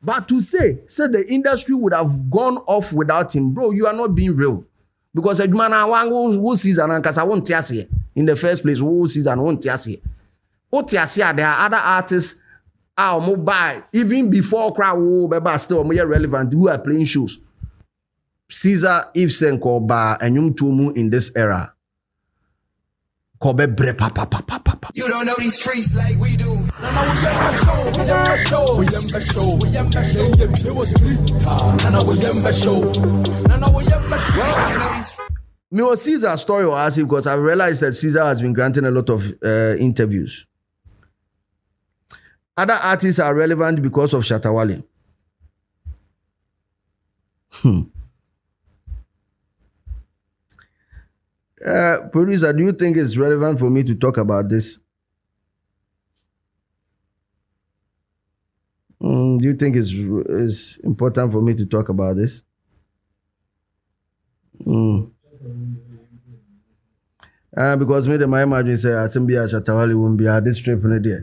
But to say the industry would have gone off without him, bro, you are not being real. Because a man who sees an because I won't tell you in the first place, who sees and won't tell you. There are other artists mobile, even before crowd still more relevant who are playing shows. Caesar, If Senko Ba and Yung Tumu in this era. Kobe bre pa. You don't know these streets like we do. Me was Caesar's story or ask because I realized that Caesar has been granting a lot of interviews. Other artists are relevant because of Shatawali. Producer, do you think it's relevant for me to talk about this? Do you think it's important for me to talk about this? Because me my imagine say Asimbia Shatawali won't be at this trip in a day.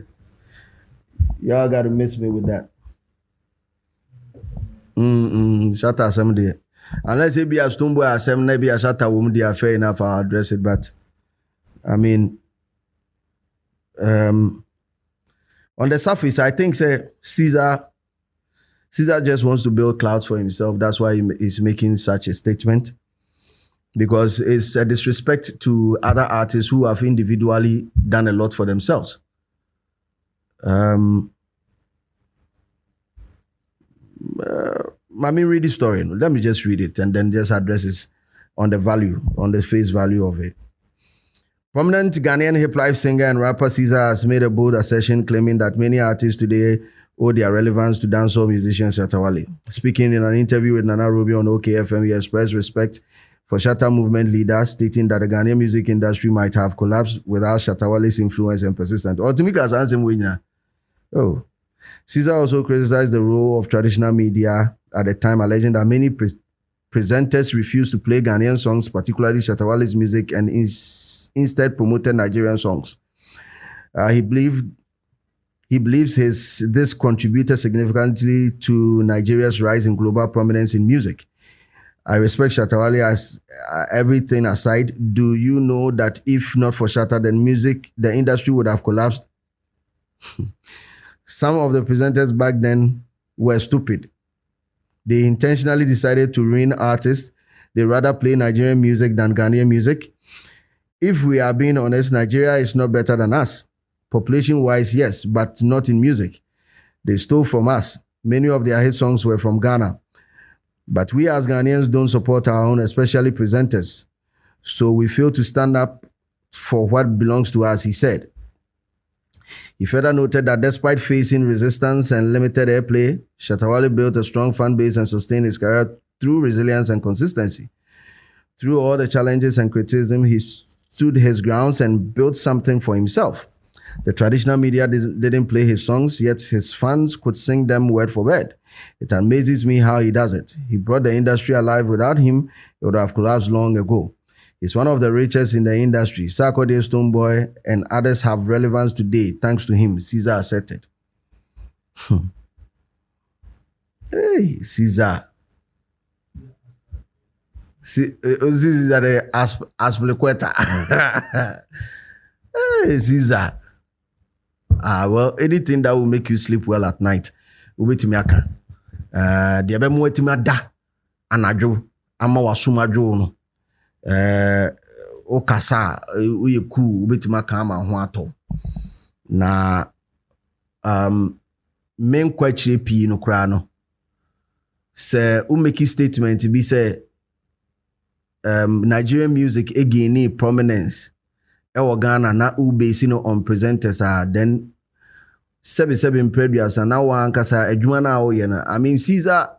Y'all gotta miss me with that. Shatta someday. Unless it be a Stumbo or some maybe a Shatta won't be fair enough I'll address it, but I mean on the surface, I think say Caesar just wants to build clouds for himself. That's why he's making such a statement. Because it's a disrespect to other artists who have individually done a lot for themselves. Let me read the story. Let me just read it and then just address it on the face value of it. Prominent Ghanaian hip-life singer and rapper Caesar has made a bold assertion claiming that many artists today owe their relevance to dancehall musician Shatawali. Speaking in an interview with Nana Ruby on OKFM, he expressed respect for Shatta movement leaders, stating that the Ghanaian music industry might have collapsed without Shatawali's influence and persistence. Caesar also criticized the role of traditional media at the time, alleging that many presenters refused to play Ghanaian songs, particularly Shatawali's music, and instead promoted Nigerian songs. He believes this contributed significantly to Nigeria's rise in global prominence in music. I respect Shatawali as everything aside. Do you know that if not for Shatta, then the industry would have collapsed? Some of the presenters back then were stupid. They intentionally decided to ruin artists. They rather play Nigerian music than Ghanaian music. If we are being honest, Nigeria is not better than us. Population-wise, yes, but not in music. They stole from us. Many of their hit songs were from Ghana. But we as Ghanaians don't support our own, especially presenters. So we fail to stand up for what belongs to us, he said. He further noted that despite facing resistance and limited airplay, Shatawali built a strong fan base and sustained his career through resilience and consistency. Through all the challenges and criticism, he stood his grounds and built something for himself. The traditional media didn't play his songs, yet his fans could sing them word for word. It amazes me how he does it. He brought the industry alive. Without him, it would have collapsed long ago. He's one of the richest in the industry. Sarkodie, Stonebwoy, and others have relevance today thanks to him, Caesar asserted. Hey, Caesar. Caesar Aspliqueta. Hey, Caesar. Well, anything that will make you sleep well at night, wait me aka. The ebe mo wetimi ada anadwo ama wasumadwo no. Okasa uyeku wetimi aka ama ho ato. Na men kwachire pii no kra no. Se umeki statement bi say Nigerian music again prominence. Ghana na base on presenters then 77 previous and now ankasa adwuma na wo na. I mean Caesar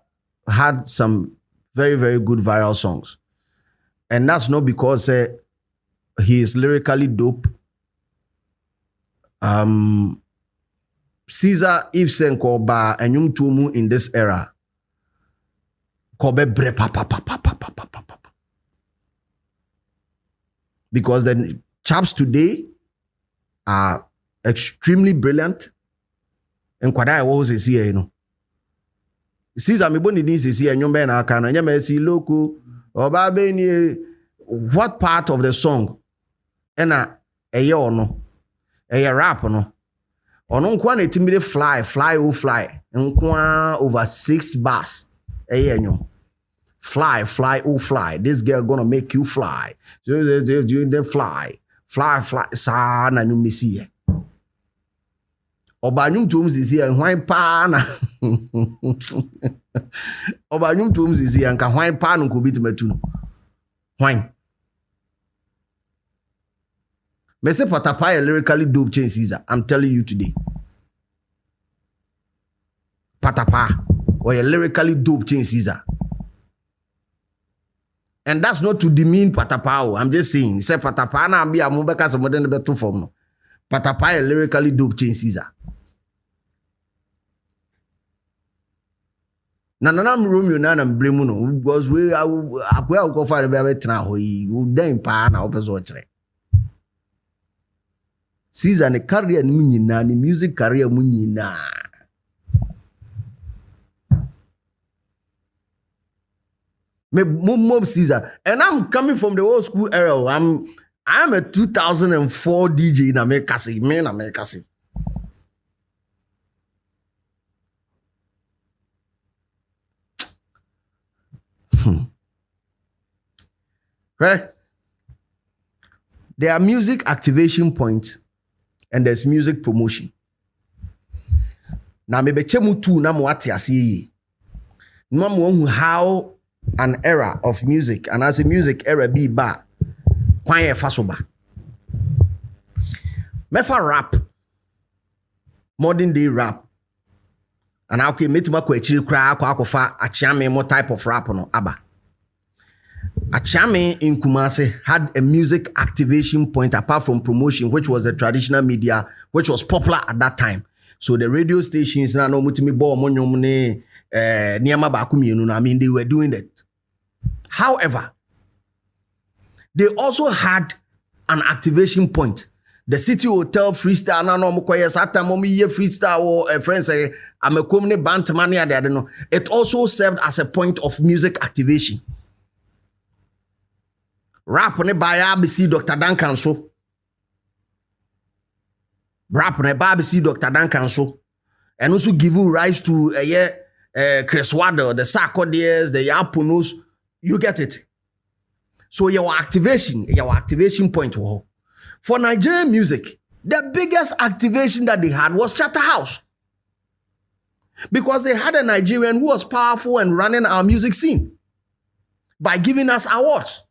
had some very very good viral songs, and that's not because he is lyrically dope. Caesar If Senko Ba and Yung Tumu in this era kobe bre pa because the chaps today are extremely brilliant. And Kwadai was here, Caesar me boni din sisi enyo be na aka no nya me si loco oba be ni what part of the song ena eye ono eye rap no ono nko na etimire fly nko over 6 bars eye enyo fly this girl gonna make you fly you then fly sa na nyum nisi ye obanyum tum sisi ye hwan pa na obanyum tum sisi ye nka hwan pa no ko bitimatu no hwan me say Patapa is lyrically dope change Caesar. I'm telling you today. Patapa or a lyrically dope change Caesar. And that's not to demean Patapa. I'm just saying. Say Patapa na be a mobeka some modern better form. No. Patapa is lyrically dope change Caesar. Na Romeo na Bremu no because we akwa go far be betra ho yi. We den pa na opeso kire. Caesar ne career ni nyina ni music career mu nyina me mom Caesar and I'm coming from the old school era. I'm a 2004 DJ na me kasi right. There are music activation points and there's music promotion. Now maybe chemu tu na mo ate ase no mo how an era of music and as a music era be ba kwan e fa so ba mefa rap modern day rap and okay metima kwa chiri kra akwa achiame mo type of rap no aba Achame in Kumasi had a music activation point apart from promotion, which was the traditional media, which was popular at that time. So the radio stations, I mean, they were doing that. However, they also had an activation point. The City Hotel freestyle, freestyle or friends say, I'm a community band mania. It also served as a point of music activation. Rap ne ba ya bisi Dr. Duncan so. Rap ne ba bisi Dr. Duncan so. And also give you rise to Chris Waddle, the Sarkodie, the Yapunos. You get it. So your activation point. For Nigerian music, the biggest activation that they had was Shatta House. Because they had a Nigerian who was powerful and running our music scene by giving us awards.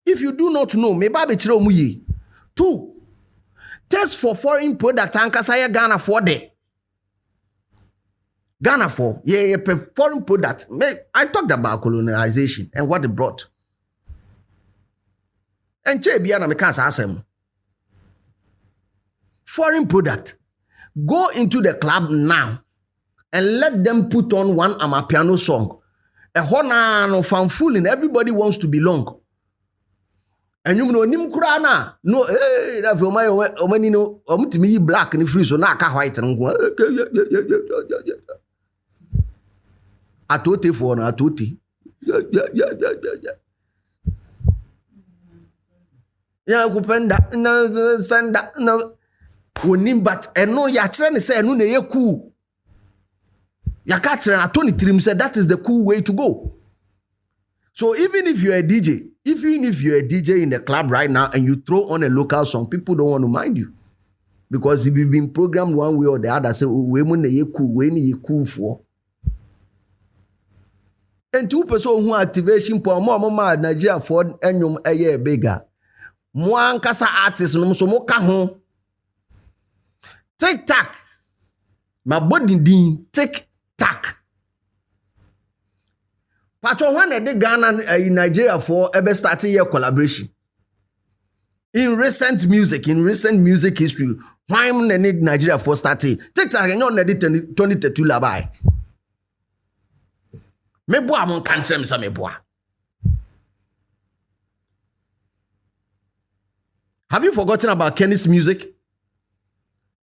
If you do not know, maybe be chiro muyi. 2. Test for foreign product ankasa Ghana for there. Ghana for foreign product. I talked about colonization and what it brought. And che bia na me kan sa asem. Foreign product. Go into the club now and let them put on one amapiano song. A hona no fanfooling. Everybody wants to belong. And you know, nim kurana no that for my omani no omutimi black ni free so na aka white ngo atote for na atote ya kupenda na sanda na wonim but eno ya kire ne say eno na ye cool ya ka kire na Tony Trim said that is the cool way to go. So even if you're a DJ in the club right now and you throw on a local song, people don't want to mind you. Because if you've been programmed one way or the other, say, we cool for. And 2 person who activation for more Nigeria for enyum a year bigger. Mwan kasa artist no so mo ka ho. Tick tack. My body din tick tack. Patron when they Ghana in Nigeria for ever starting year collaboration. In recent music history, why need Nigeria for starting? Take that and you're 2022 labai. Meboa mon kanche msa meboa. Have you forgotten about Kenny's music?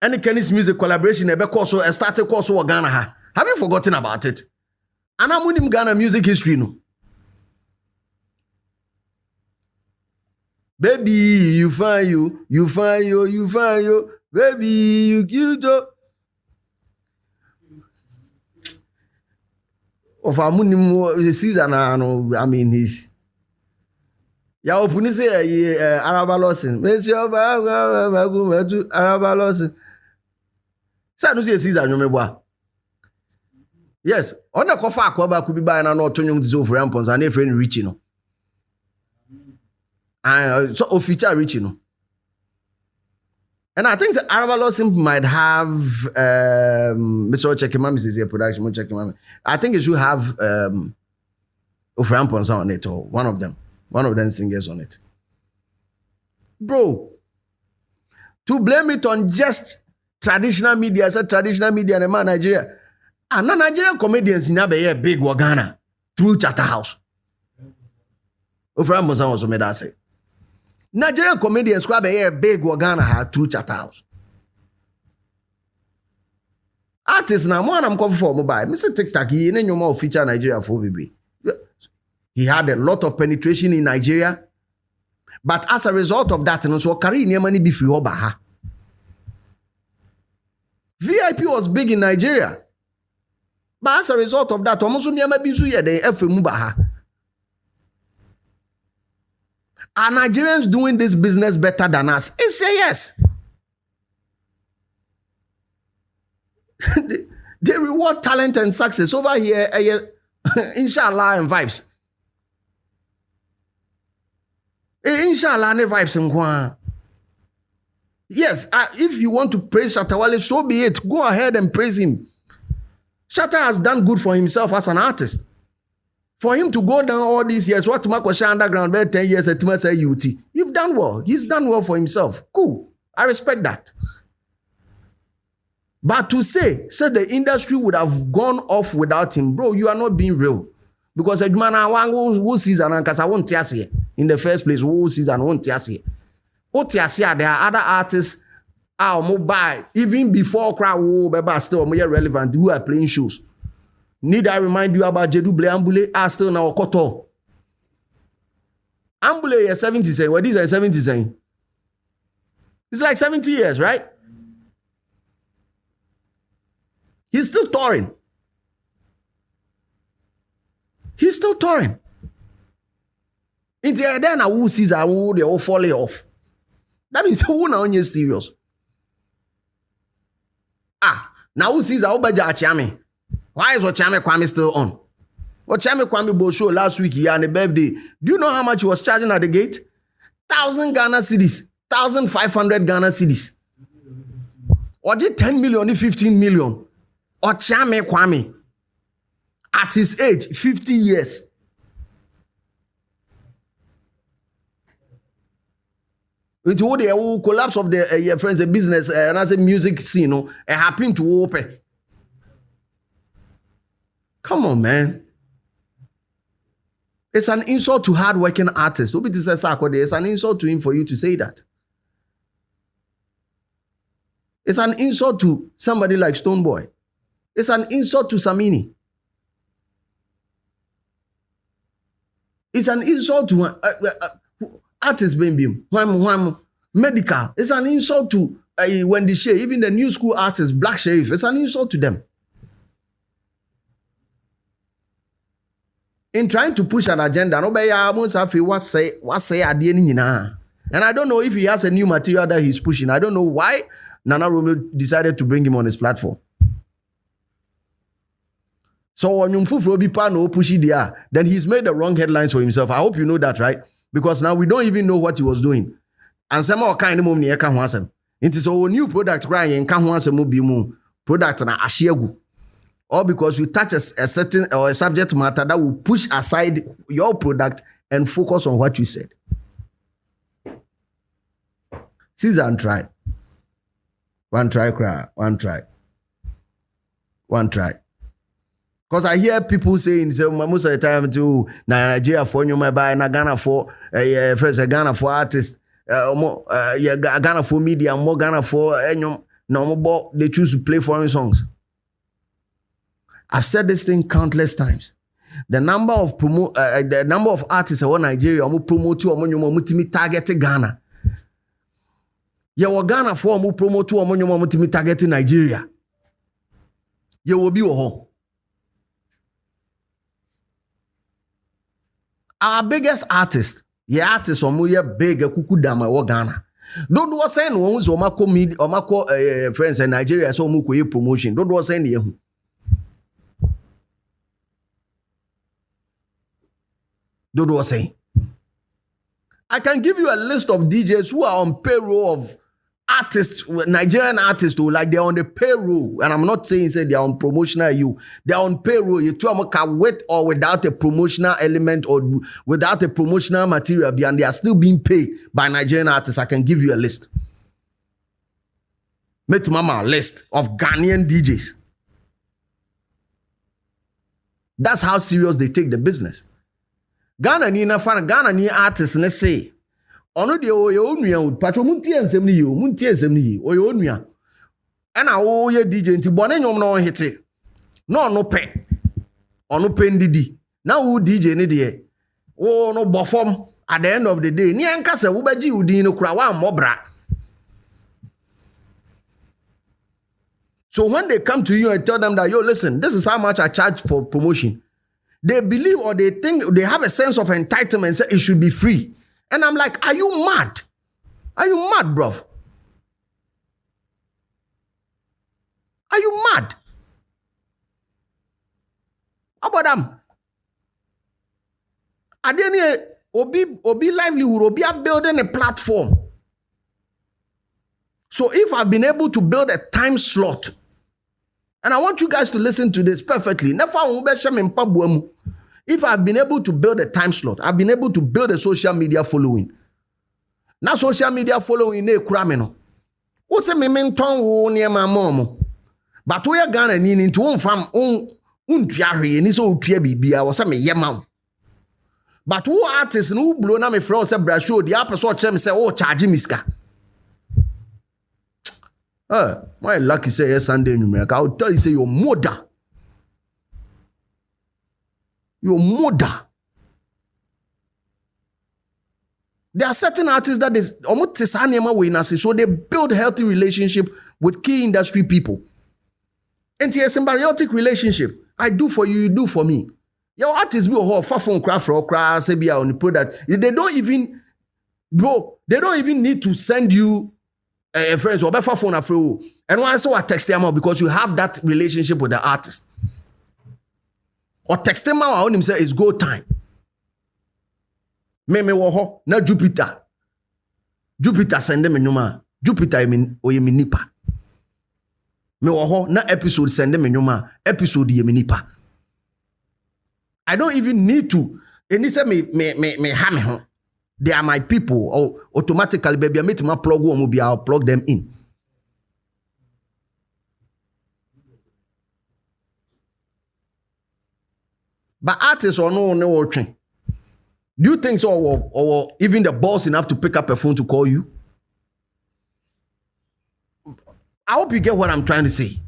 Any Kenny's music collaboration ebe course started course Ghana ha. Have you forgotten about it? And I'm winning Ghana music history no. Baby, you find you, baby, you cute. Of our money season, I mean, he's. Ya opuni say Araba losing. Monsieur Araba losing. Say no see season nyomeboa. Yes, on the kofa akwaba could be by na no tonyum diso for rampons and a friend Richie no. And so official Richie no. And I think the Araba losing might have Mr. Checking Mami is here production checking Mami. I think it should have of rampons on it or one of them singers on it. Bro, to blame it on just traditional media, I said traditional media in Nigeria. And Nigerian comedians in a big Ghana through Shatta House. Ofram Bosan was made that say. Nigerian comedians grab a big Ghana through Shatta House. Artists now, one I'm coming for mobile. Mr. TikTok, he ain't no more feature Nigeria for BB. He had a lot of penetration in Nigeria. But as a result of that, so carry near money be free obaha. VIP was big in Nigeria. But as a result of that, almost near maybe so yeah, they F mubaha. Are Nigerians doing this business better than us? It's say yes. They reward talent and success over here. Inshallah and vibes. Inshallah and vibes. Yes, if you want to praise Shatawali, so be it. Go ahead and praise him. Shatta has done good for himself as an artist. For him to go down all these years, what Makosha underground, 10 years at Timasa UT, you've done well. He's done well for himself. Cool. I respect that. But to say the industry would have gone off without him, bro, you are not being real. Because a man who sees an because I won't tell you in the first place, who sees and won't tell you. There are other artists mobile, even before crowd still more relevant who are playing shows. Need I remind you about Jedu Ble Ambule are still now Koto. Ambule is 70 saying. What is a 70 saying? It's like 70 years, right? He's still touring. He's still touring. Into then who sees who they all falling off. That means who now on serious. Now who sees Obaja Achame? Why is Ochame Kwame still on? Ochame Kwame Bo show last week here on the birthday. Do you know how much he was charging at the gate? 1,000 Ghana cedis. 1,500 Ghana cedis. Or just 10 million, 15 million. Ochame Kwame. At his age, 50 years. Into the collapse of the friends, the business, and as a music scene, it happened to open. Come on, man. It's an insult to hard-working artists. It's an insult to him for you to say that. It's an insult to somebody like Stoneboy. It's an insult to Samini. It's an insult to artists being medical. It's an insult to Wendy Shea, even the new school artists, Black Sheriff. It's an insult to them. In trying to push an agenda, and I don't know if he has a new material that he's pushing. I don't know why Nana Romeo decided to bring him on his platform. So when then he's made the wrong headlines for himself. I hope you know that, right? Because now we don't even know what he was doing. And some more kind of money it is a new product crying product na ashiegu. Or because you touch a certain or a subject matter that will push aside your product and focus on what you said. Season try. One try. Because I hear people saying, most of the time, to Nigeria for you, my buy, Ghana for first Ghana for artists, Ghana for media, more Ghana for no more. They choose to play foreign songs. I've said this thing countless times. The number of artists in Nigeria who promote to target Ghana. You Ghana for who promote to target Nigeria. You will be home. Our biggest artist, artist big kukudama wa Ghana. Don't was saying one so mako friends in Nigeria so muko promotion. Don't was saying yehu. Don't was saying. I can give you a list of DJs who are on payroll of artists, Nigerian artists who like they're on the payroll. And I'm not saying they're on promotional they're on payroll. You can with or without a promotional element or without a promotional material and they are still being paid by Nigerian artists. I can give you a list. Make mama a list of Ghanaian DJs. That's how serious they take the business. Ghana ni artists let's say ono de o ye onua patro muntie ensem ni yo muntie ensem ni o ye onua ana wo ye DJ nti bone nyom no hite no no pe ono pe ndidi na wo DJ ni de wo no bofom at the end of the day ni enka se wo baji udin no kura wa mobra. So when they come to you and tell them that, yo, listen, this is how much I charge for promotion, they believe or they think they have a sense of entitlement, say it should be free. And I'm like, are you mad? Are you mad, bruv? Are you mad? How about them? Are they any Obi livelihood, Obi are building a platform. So if I've been able to build a time slot, and I want you guys to listen to this perfectly. If I've been able to build a time slot, I've been able to build a social media following. Now social media following ne krameno. O se me menton wo ne ma mom. But we are Ghana ni into one fam untuare ni so utua bibia wo se me yema. But who artist no blow na me fro se bra show the person chem say oh charge me ska. My lucky say yes Sunday numeric. I'll tell you say your mother. Your mother. There are certain artists that is almost so they build healthy relationship with key industry people. And it's a symbiotic relationship. I do for you, you do for me. Your artists be a phone craft for craft, say be on the product. They don't even, bro, they don't even need to send you friends or better phone after. And once I text them out because you have that relationship with the artist. Or text them out on him say it's go time. Me wo na Jupiter. Jupiter send them nyuma. Jupiter yemi nipa. Me wo na episode send them nyuma. Episode yemi nipa. I don't even need to. Any say me ha me ho. They are my people. Or automatically, baby, I meet my plug one, I'll plug them in. But artists or no working. Do you think so? Or even the boss enough to pick up a phone to call you? I hope you get what I'm trying to say.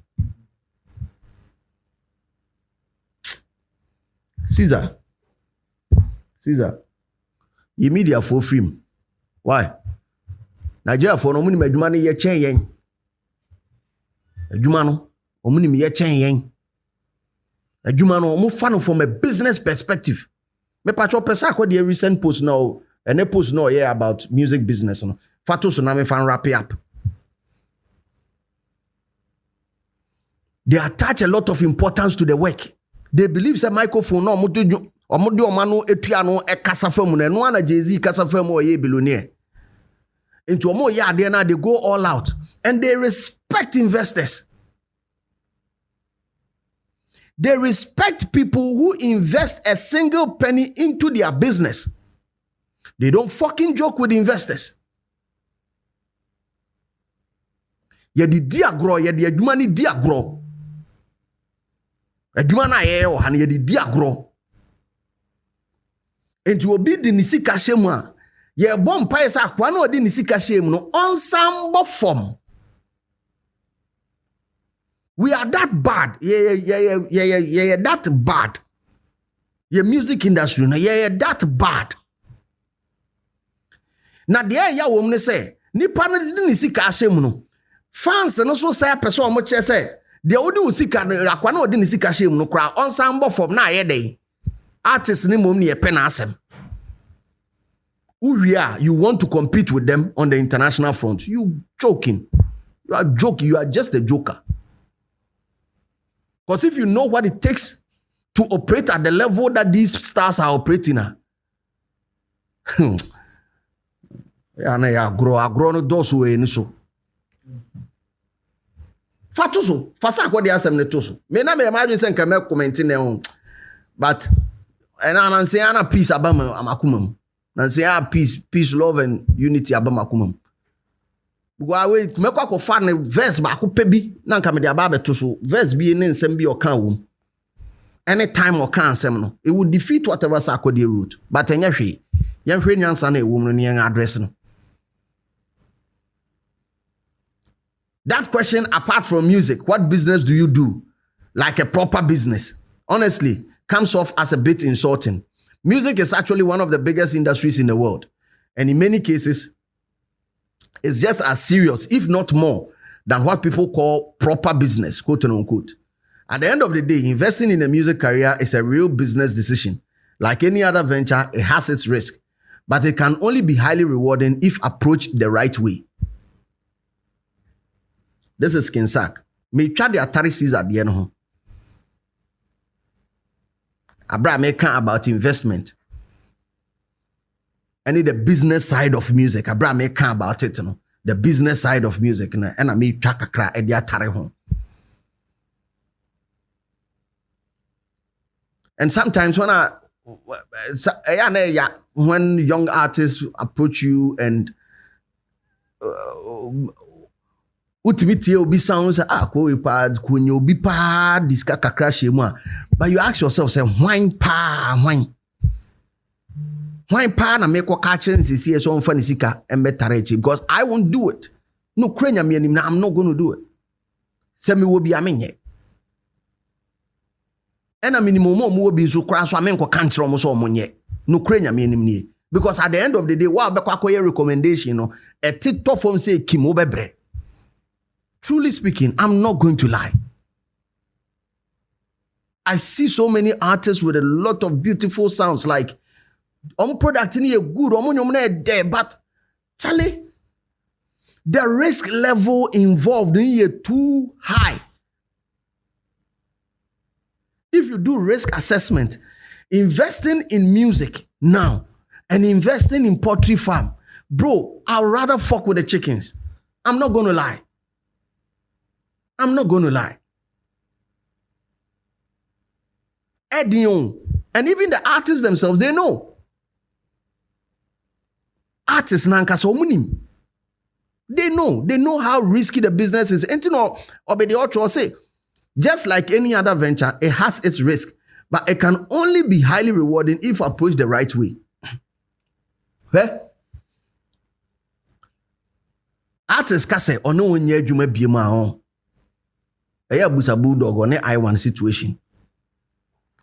Caesar. You media for free. Why? Nigeria for no money medumane ye chen yen. Adwuma no, omuni me ye chen yen. Adwuma no, omo fa no from a business perspective. Me patcho pesa ko the recent post now, and a post now yeah about music business no. Fato so na me fan wrap it up. They attach a lot of importance to the work. They believe say microphone no omodo omano etua no ekasa fam na no ana Jay-Z kasa fam o ye billionaire. Into omo ya there now they go all out and they respect investors. They respect people who invest a single penny into their business. They don't fucking joke with investors. Ye di diagro, ye di adwuma ni diagro. Adwuma na ye o han ye di diagro. Enti obi di ni sika hyem a ye bom pae sa kwa na odi ni sika hyem no onsambo form. We are that bad. Yeah, that bad. Your music industry, yeah, that bad. Na de ya wo mne say, nipa no de ni sika ahyem no. Fans no so say person o mo che say, de wo de sika akwa na o de ni sika ahyem no kra on san bo form na aye den. Artists ni mom ni e pe na asem. You want to compete with them on the international front. You joking. You are joking. You are just a joker. Because if you know what it takes to operate at the level that these stars are operating at, grow no dosu we ni so. Fatuso, fasa kwa di asem ne toso. Me na me imagine say nka me commenting na on. But and say ana peace abama amakumam. Na say peace, love and unity abama kumam. Because we me kwa fa ne verse ba ko pebi na nka me de aba betoso. Verse bi ne nsem bi okan wo. Anytime okan nsem no, it would defeat whatever sakodi route. But enya hwe. Yen hwe nyansa na ewo no ne yen address no. That question, apart from music, what business do you do? Like a proper business. Honestly, comes off as a bit insulting. Music is actually one of the biggest industries in the world. And in many cases, it's just as serious, if not more, than what people call proper business, quote and unquote. At the end of the day, investing in a music career is a real business decision. Like any other venture, it has its risk. But it can only be highly rewarding if approached the right way. This is Kinsack. Me try the Atari seas at the end home. Abra me can about investment. I need the business side of music. Abra me can about it, you know. The business side of music, and I me try to cry at the Atari home. And sometimes when young artists approach you and ultimately obi sounds ko pa kunyo obi pa diska kakra shemu, but you ask yourself, say why na make ko catch and see so on funny sika embetarechi, because I won't do it. No krenya me anim na I'm not going to do it. Say me wo bi amenye. And I minimum mo wo bi so kra so amen ko kantre mo so omonye. No krenya me anim nie. Because at the end of the day, wa be kwa koye recommendation no, e TikTok form say kim obebre. Truly speaking, I'm not going to lie. I see so many artists with a lot of beautiful sounds, like product in here good, there, but Charlie, the risk level involved in here too high. If you do risk assessment, investing in music now and investing in poultry farm, bro, I'd rather fuck with the chickens. I'm not going to lie. I'm not going to lie. Edion, and even the artists themselves, they know. Artists nanka so munim. They know how risky the business is. And you know, obedi otro say, just like any other venture, it has its risk, but it can only be highly rewarding if approached the right way. Artists ka say ono onye adwuma biema ho. Eya busa bulldog on I1 situation.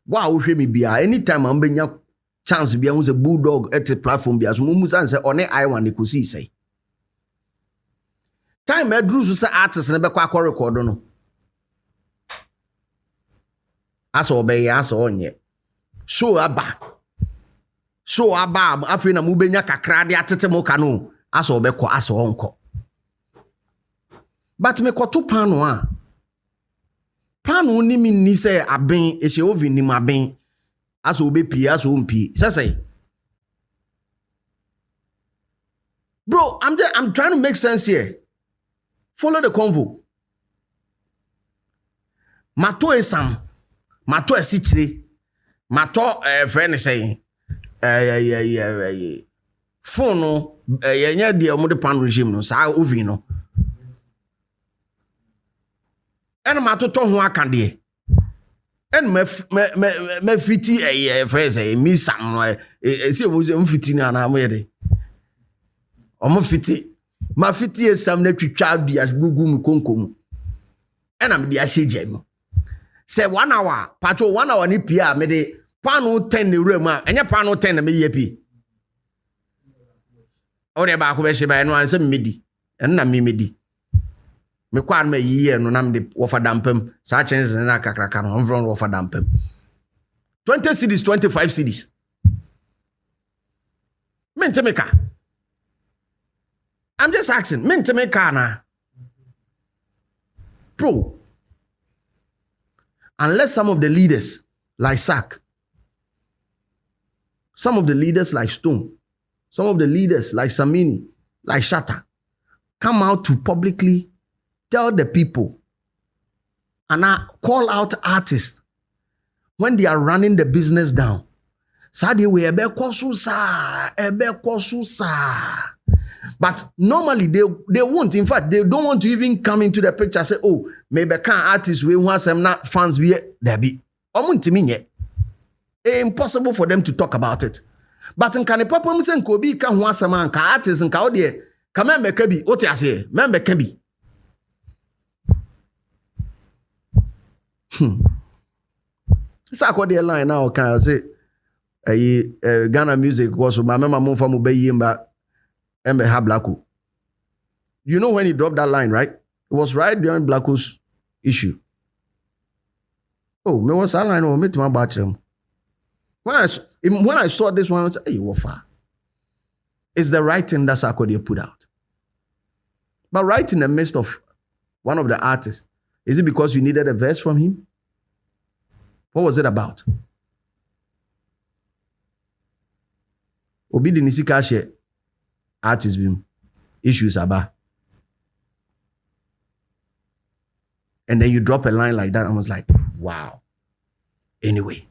Wa wo hwe me bia anytime am benya chance bia hu say bulldog at the platform bia so mu san say on I1 e kosi say. Time edru so say artist na be kwa record no. Aso obey aso onye. So aba afi na mu benya kakra de atete mo ka no. Aso obekọ aso onko. But me koto pano a pano ni mi ni say aben eche ovi ni maben aso obe pi aso mpi say bro, I'm trying to make sense here. Follow the convo. Mato esam mato esichire mato friend say phone no nya de omo de pan regime no sa ovi no. And my toto ho akande and me fiti friends me sam see we fiti na na mo yede o mo fiti ma fiti esam na twitwa dia gugu mu konkom and I'm the ashejemo. Say 1 hour, patrol 1 hour ni pia me de pano 10 ni room and your pano 10 me yepi. O de ba ko be sheba eno an se medi. En na me medi. Me kwa me yiye no nam de wofa dampem. Sa chances na kakraka no mvron wofa dampem. 20 cities, 25 cities. Mentemeka. I'm just asking. Mentemeka na. Bro. Unless some of the leaders like Sack, some of the leaders like Stone, some of the leaders like Samini, like Shatta, come out to publicly tell the people and call out artists when they are running the business down. Sadi we ebe kosusa. But normally they won't. In fact, they don't want to even come into the picture and say, oh, maybe can artists we want some not fans we there be. Impossible for them to talk about it. But in can papa msen kobi ka ho asema ka artists nka o de ka membe bi o ti ase membe ka bi. Sa ko de line now can say Ghana music was my mama mo fa mo be yimba embe ha Blacko. You know when he dropped that line, right? It was right during Blacko's issue. Oh, me was that line or me to my bathroom. When I saw this one, I said, hey, what far? It's the right thing that Sarkodie put out. But right in the midst of one of the artists, is it because you needed a verse from him? What was it about? Obi dinisi kashe artist bim issues about. And then you drop a line like that, I was like, wow. Anyway,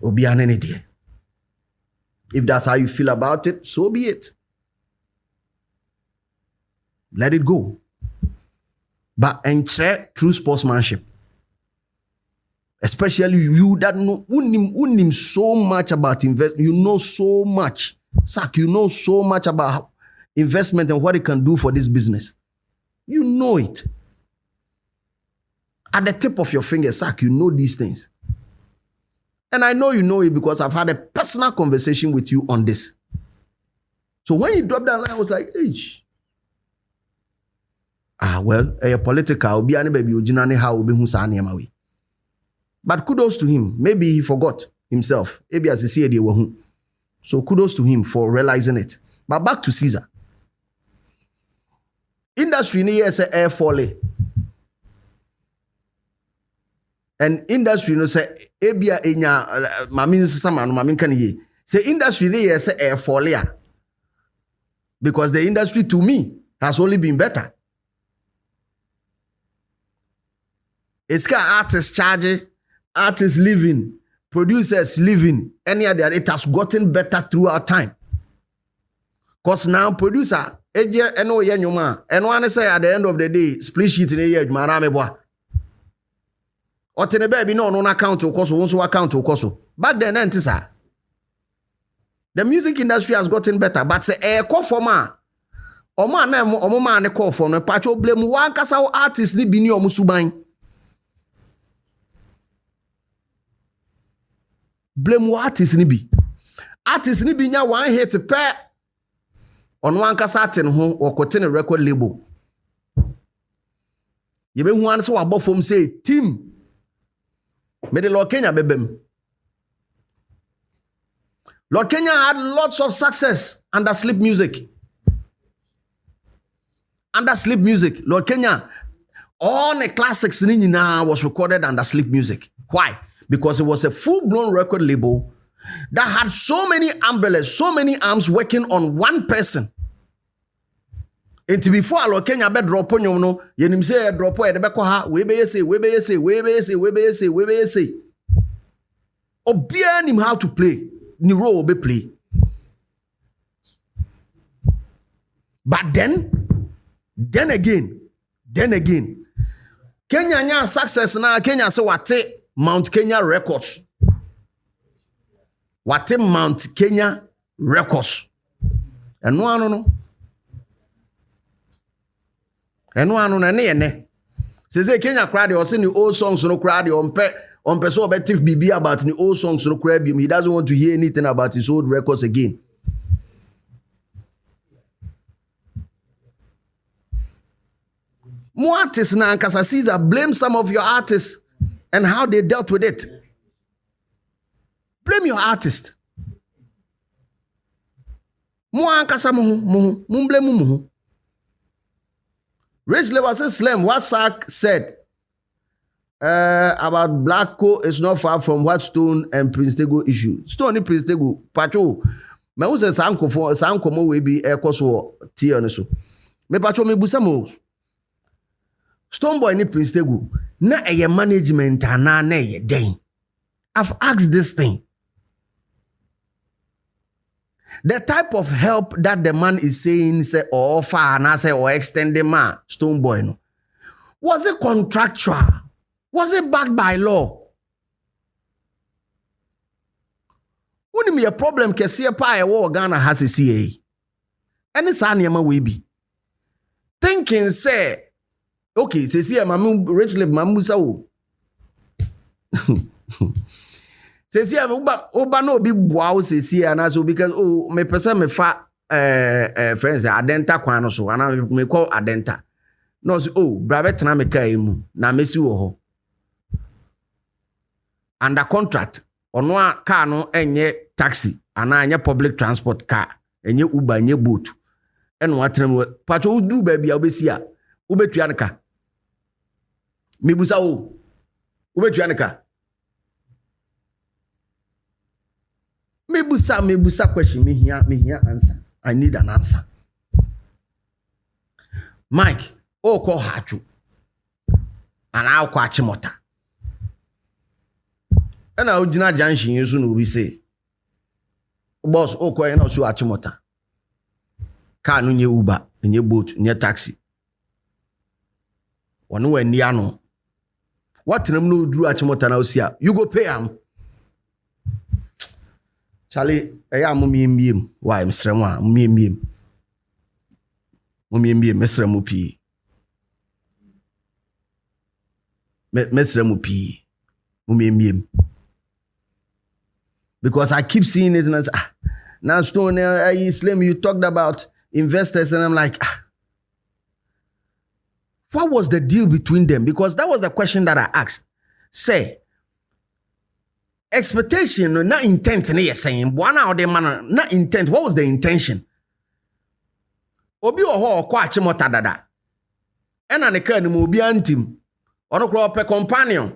Obi anene die. If that's how you feel about it, so be it. Let it go. But ensure true sportsmanship. Especially you that know unim so much about investment. You know so much. Sak, you know so much about investment and what it can do for this business. You know it. At the tip of your finger, Sak, you know these things. And I know you know it because I've had a personal conversation with you on this. So when you dropped that line, I was like, hey. Well, a political, be any baby, how be who. But kudos to him. Maybe he forgot himself. Maybe as he said, so kudos to him for realizing it. But back to Caesar. Industry ni say air folly. And industry no say ebia enya mami sama no mami kan ye. Say industry ni say air folly. Because the industry to me has only been better. It's got artists charging, artists living, producers living, any other. It has gotten better throughout time. Because now producer, and one say at the end of the day, split sheet in a year, marameboa. Or ten baby no account to cost, also account to cost. Back then, the music industry has gotten better, but say a call for ma. Or man, call for me, patcho blame one cast our artists ni bini omusubain. Blame what artists ni bi. Artists ni bi nya one hit pair on one cassette ho or contain record label. You be one so above from say team. Me the Lord Kenya bebem. Lord Kenya had lots of success under sleep music. Under sleep music, Lord Kenya, all the classics now was recorded under sleep music. Why? Because it was a full-blown record label that had so many umbrellas, so many arms working on one person. And before Lord Kenya be drop on you know, you say drop on the back ha, we be say. Obia him how to play, ni role be play. But then again, Kenya nya success na Kenya say wate Mount Kenya Records. Wate Mount Kenya Records. And no. Say Kenya crowd or sing the old songs no crowd on person better BB about the old songs no crowd. He doesn't want to hear anything about his old records again. More artists now, Ankasa Caesar, blame some of your artists and how they dealt with it. Blame your artist. More Ankasa muhu, blame muhu. Rich Level says Slim, what Sack said about Black Co is not far from what Stone and Prince Tego issue. Stone and Prince Tego, Pacho. Me who says Sanko mo we be so tea on so. Me Pacho me busamo. Stone Boy ni Prince Tego. Na eye management ana na eye den. I've asked this thing. The type of help that the man is saying, say, or offer, and say, or extend the man, Stone Boy, no. Was it contractual? Was it backed by law? Wouldn't be a problem, Kessia Pie, or Ghana has a CA. And it's Anyama we be. Thinking, say, okay, say, see, Mamu, Richly, Mamusa. Say, see, Oba no be wow, say, see, and also because, me person me fa, friends, Adenta Quano, so, and I me call Adenta. No, Bravet na me kaimu, na mesi wo. Under contract, onwa car no enye taxi, ana enye public transport car, enye Uber, enye boat. Eno watrem pacho udu baby a obesi a, ubetua ne ka. Mebusa ubetua ne ka. Mebusa question, me here answer. I need an answer. Mike, call Hachu. And I'll catch mota. And I'll dinner junction you soon will be say. Boss, call you know so Achimota. Car no nye Uber, nye boat, nye taxi. One way niano. What them no do Achimota now see? You go pay him. Charlie, I mum. Why, Mr. Mum, Mr. Mupi. Mr. Mupi. Mum. Because I keep seeing it and I say, now Stone, Slim, you talked about investors, and I'm like, what was the deal between them? Because that was the question that I asked. Say, expectation, not intent, you're saying, one out of the man, not intent. What was the intention? Obi oho kwa chimota dada. Ena ne ka ni mo obi antim. Ono kro pe companion.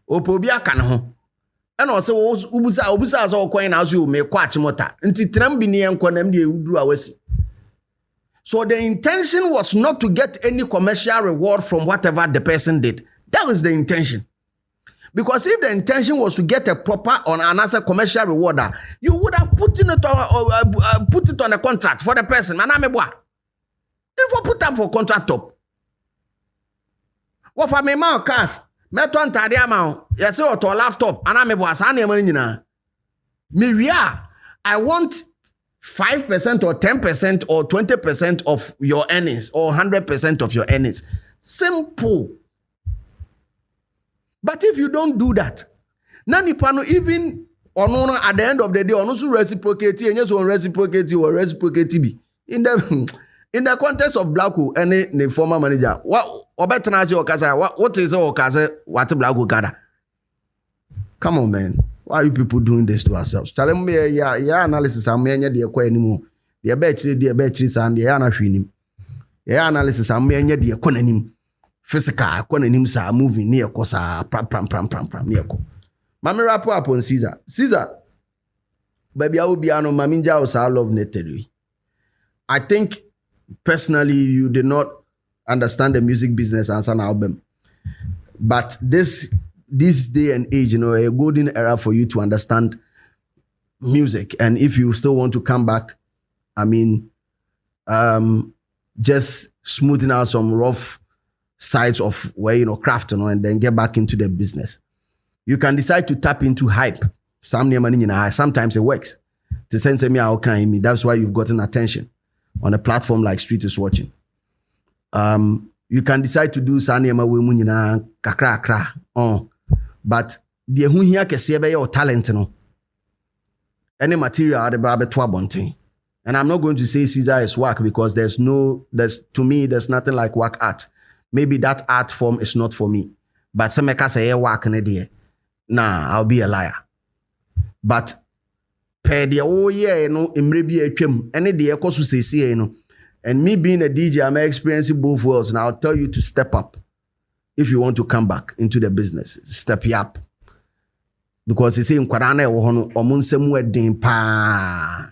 Opo obi aka ne ho. Ena o se ubusa so kwan na so me kwa chimota. Nti tram bi ne enko nam de uduru awasi. So the intention was not to get any commercial reward from whatever the person did. That was the intention. Because if the intention was to get a proper or another commercial rewarder, you would have put it on a contract for the person. If you put them for contract top, what for me man cars? Me to antade amount. Yes, or to laptop. And I'm I want 5% or 10% or 20% of your earnings or 100% of your earnings. Simple. But if you don't do that, nani pano even onono at the end of the day onosu reciprocate and yes on reciprocate or reciprocate be in the context of Blacko any the former manager what obetanasi okasa what is okasa what Blacko gada. Come on, man, why are you people doing this to ourselves? Tell me yeah analysis am enye de ekwa animu de be chiri san de ya na hwenim yeah analysis am enye de ekwa nanim physical kwa nanim sa moving near kosa pram near ko mami rap up on Caesar baby I will be ano maminja o sa love nettery. I think personally you did not understand the music business as an album, but this day and age, you know, a golden era for you to understand music. And if you still want to come back, I mean, just smoothing out some rough sides of where, you know, craft, you know, and then get back into the business. You can decide to tap into hype. Sometimes it works. To send me out kind me. That's why you've gotten attention on a platform like Street is Watching. You can decide to do sanema we mu nyina kakra but the hu hia kese be your talent no any material the ba beto abonten. And I'm not going to say Caesar is whack because there's to me there's nothing like whack art. Maybe that art form is not for me. But some make us say whack in there. Nah, I'll be a liar. But per the year no imre bi atwam any the ekosu sese no. And me being a DJ, I'm experiencing both worlds. And I'll tell you to step up if you want to come back into the business. Step up. Because they say in Kwarana omunsemu edin pa.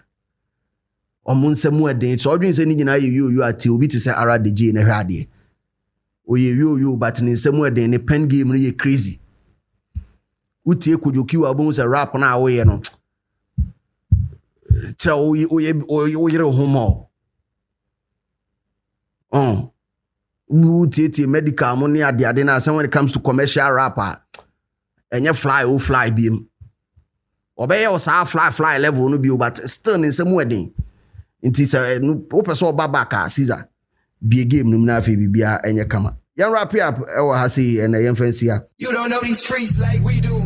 Omunsemu edin. So odwin say ni nyina you ati obi te say ara DJ na hwade. You but ni nsemu edin ni pen game no crazy. Utie kojoki wa bon say rap na awoye no. Tra oyere homo. Medical money at the adena. So when it comes to commercial rapper, and you fly beam. Obey us fly level no be, but still in some wedding. It is a open so babaka Caesar. Be a game no na fi bibia and you come. Young rap up or hasi and a young fancy. You don't know these streets like we do.